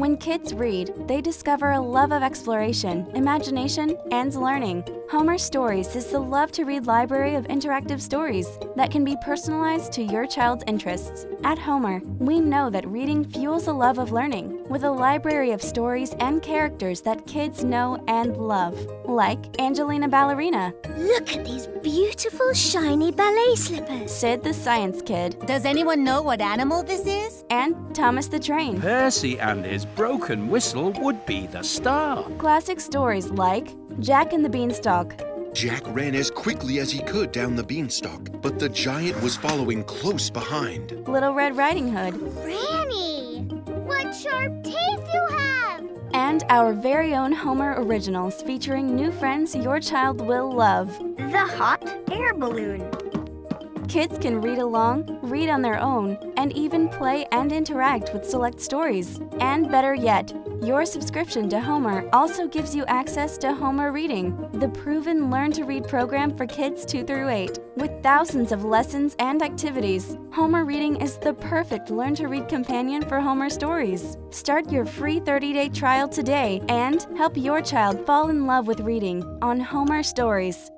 When kids read, they discover a love of exploration, imagination, and learning. Homer Stories is the love-to-read library of interactive stories that can be personalized to your child's interests. At Homer, we know that reading fuels a love of learning, with a library of stories and characters that kids know and love, like Angelina Ballerina. Look at these beautiful shiny ballet slippers. Sid the Science Kid. Does anyone know what animal this is? And Thomas the Train. Percy and his broken whistle would be the star. Classic stories like Jack and the Beanstalk. Jack ran as quickly as he could down the beanstalk, but the giant was following close behind. Little Red Riding Hood. Granny, what sharp teeth you have! And our very own Homer Originals featuring new friends your child will love. The hot air balloon. Kids can read along, read on their own, and even play and interact with select stories. And better yet, your subscription to Homer also gives you access to Homer Reading, the proven learn-to-read program for kids 2 through 8. With thousands of lessons and activities, Homer Reading is the perfect learn-to-read companion for Homer stories. Start your free 30-day trial today and help your child fall in love with reading on Homer Stories.